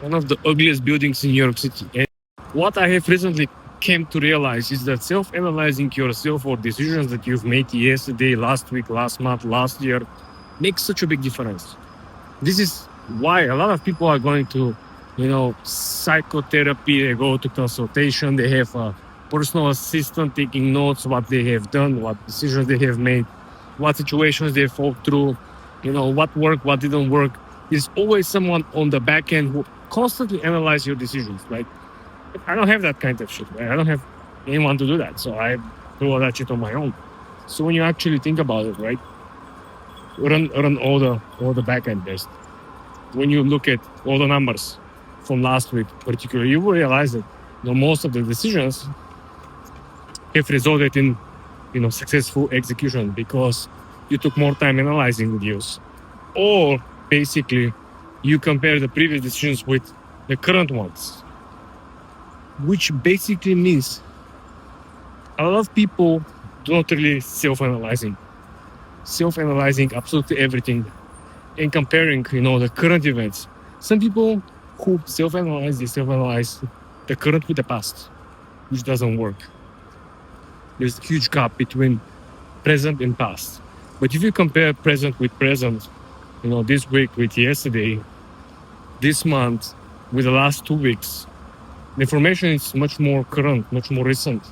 one of the ugliest buildings in New York City. And what I have recently came to realize is that self-analyzing yourself or decisions that you've made yesterday, last week, last month, last year makes such a big difference. This is why a lot of people are going to, psychotherapy, they go to consultation, they have a personal assistant taking notes, what they have done, what decisions they have made, what situations they fought through, what worked, what didn't work. There's always someone on the back end who constantly analyze your decisions, right? I don't have that kind of shit, right? I don't have anyone to do that. So I do all that shit on my own. So when you actually think about it, right? Run all the back end best. When you look at all the numbers from last week, particularly, you will realize that most of the decisions have resulted in successful execution because you took more time analyzing videos, or basically you compare the previous decisions with the current ones, which basically means a lot of people do not really self-analyzing absolutely everything and comparing the current events. Some people who self-analyze the current with the past, which doesn't work. There's a huge gap between present and past. But if you compare present with present, this week with yesterday, this month with the last 2 weeks, the information is much more current, much more recent.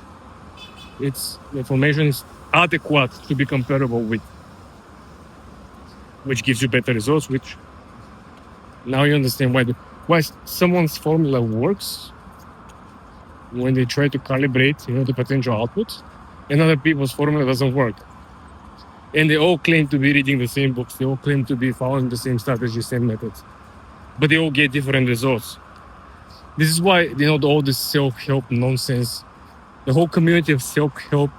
The information is adequate to be comparable with, which gives you better results, which now you understand why someone's formula works when they try to calibrate, the potential output, and other people's formula doesn't work. And they all claim to be reading the same books. They all claim to be following the same strategy, same methods. But they all get different results. This is why, all this self-help nonsense, the whole community of self-help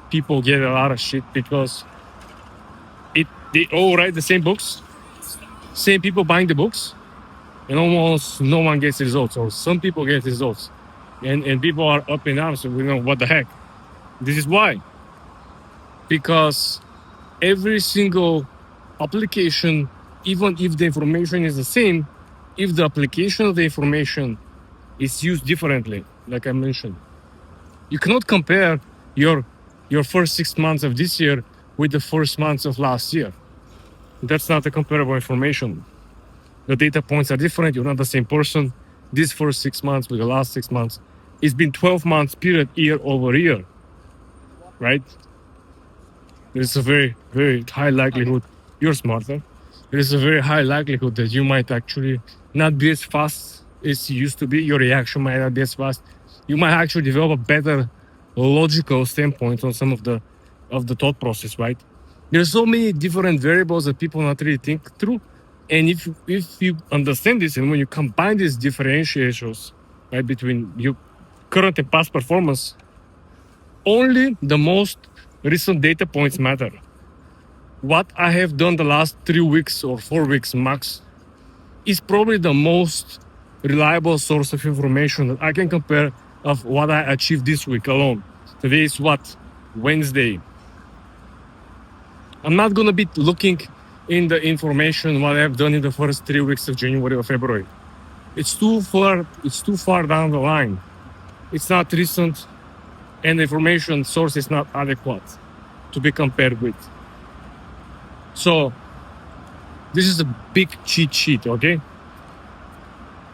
people get a lot of shit because they all write the same books, same people buying the books, and almost no one gets results, or some people get results. And people are up in arms, so what the heck. This is why. Because every single application, even if the information is the same, if the application of the information is used differently, like I mentioned, you cannot compare your first 6 months of this year with the first months of last year. That's not a comparable information. The data points are different. You're not the same person. This first 6 months with the last 6 months. It's been 12 months period year over year, right? There's a very, very high likelihood you're smarter. There's a very high likelihood that you might actually not be as fast as you used to be. Your reaction might not be as fast. You might actually develop a better logical standpoint on some of the thought process, right? There's so many different variables that people not really think through. And if you understand this, and when you combine these differentiations, right, between your current and past performance, only the most recent data points matter. What I have done the last 3 weeks or 4 weeks max is probably the most reliable source of information that I can compare of what I achieved this week alone. Today is what? Wednesday. I'm not going to be looking in the information what I've done in the first 3 weeks of January or February. It's too far down the line. It's not recent, and the information source is not adequate to be compared with. So this is a big cheat sheet, okay?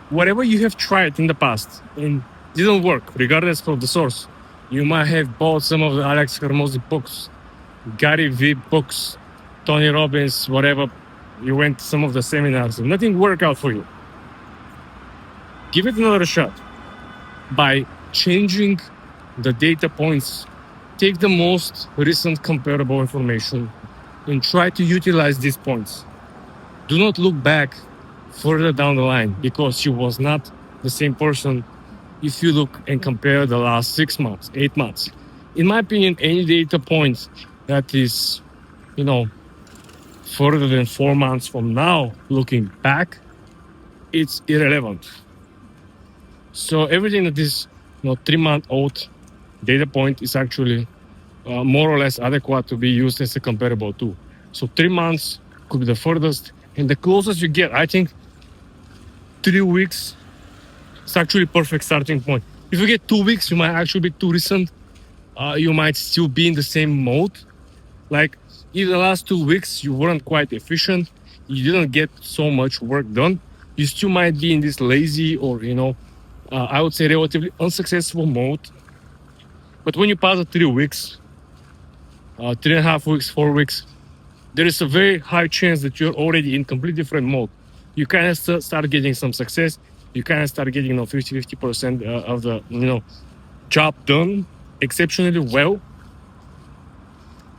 Whatever you have tried in the past and didn't work, regardless of the source, you might have bought some of the Alex Hormozi books, Gary Vee books, Tony Robbins, whatever. You went to some of the seminars and nothing worked out for you. Give it another shot by changing the data points. Take the most recent comparable information and try to utilize these points. Do not look back further down the line because you was not the same person if you look and compare the last 6 months, 8 months. In my opinion, any data point that is, further than 4 months from now, looking back, it's irrelevant. So everything that is 3-month-old data point is actually more or less adequate to be used as a comparable tool. So 3 months could be the furthest, and the closest you get, I think 3 weeks It's actually perfect starting point. If you get 2 weeks, you might actually be too recent. You might still be in the same mode. Like in the last 2 weeks, you weren't quite efficient. You didn't get so much work done. You still might be in this lazy or, I would say relatively unsuccessful mode. But when you pass the 3 weeks, 3.5 weeks, 4 weeks, there is a very high chance that you're already in completely different mode. You kind of start getting some success. You kind of start getting 50% of the job done exceptionally well.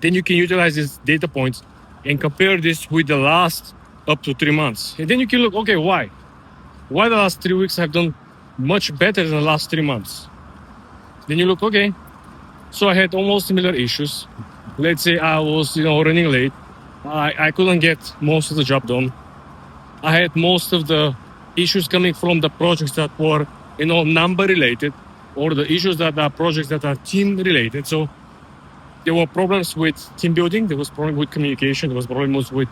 Then you can utilize these data points and compare this with the last up to 3 months. And then you can look, okay, why the last 3 weeks have done much better than the last 3 months? Then you look, okay, so I had almost similar issues. Let's say I was running late. I couldn't get most of the job done. I had most of the issues coming from the projects that were number related, or the issues that are projects that are team related. So there were problems with team building. There was problem with communication. There was problems with,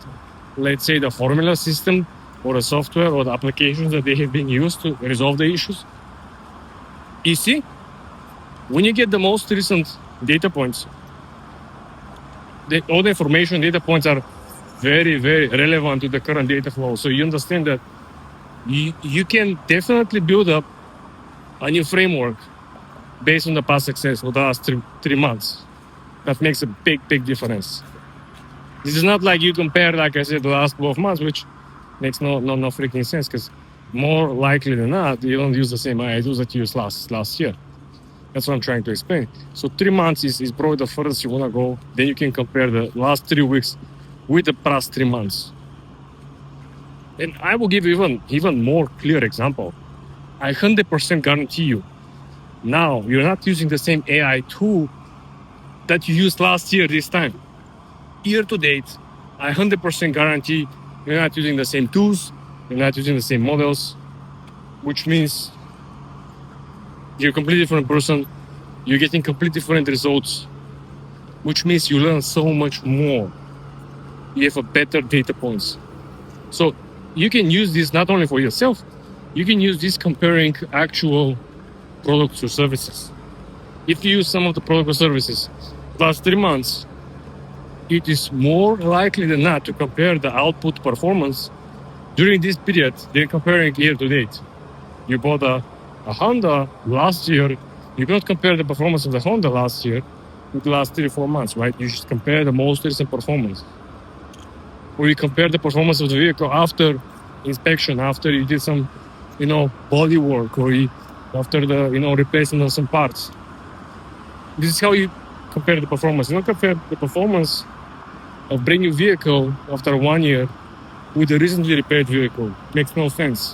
let's say, the formula system or the software or the applications that they have been used to resolve the issues. You see, when you get the most recent data points, all the information data points are very, very relevant to the current data flow. So you understand that you can definitely build up a new framework based on the past success for the last three months. That makes a big, big difference. This is not like you compare, like I said, the last 12 months, which makes no freaking sense, because more likely than not, you don't use the same tools that you used last year. That's what I'm trying to explain. So 3 months is probably the furthest you want to go. Then you can compare the last 3 weeks with the past 3 months. And I will give even more clear example. I 100% guarantee you, now you're not using the same AI tool that you used last year this time. Year to date, I 100% guarantee you're not using the same tools, you're not using the same models, which means you're a completely different person, you're getting completely different results, which means you learn so much more. You have a better data points. So you can use this not only for yourself, you can use this comparing actual products or services. If you use some of the product or services last 3 months, it is more likely than not to compare the output performance during this period than comparing year to date. You bought a Honda last year, you cannot compare the performance of the Honda last year with the last 3 or 4 months, right? You should compare the most recent performance. Or you compare the performance of the vehicle after inspection, after you did some, body work, or after the, replacement of some parts. This is how you compare the performance. You don't compare the performance of brand new vehicle after 1 year with a recently repaired vehicle. Makes no sense.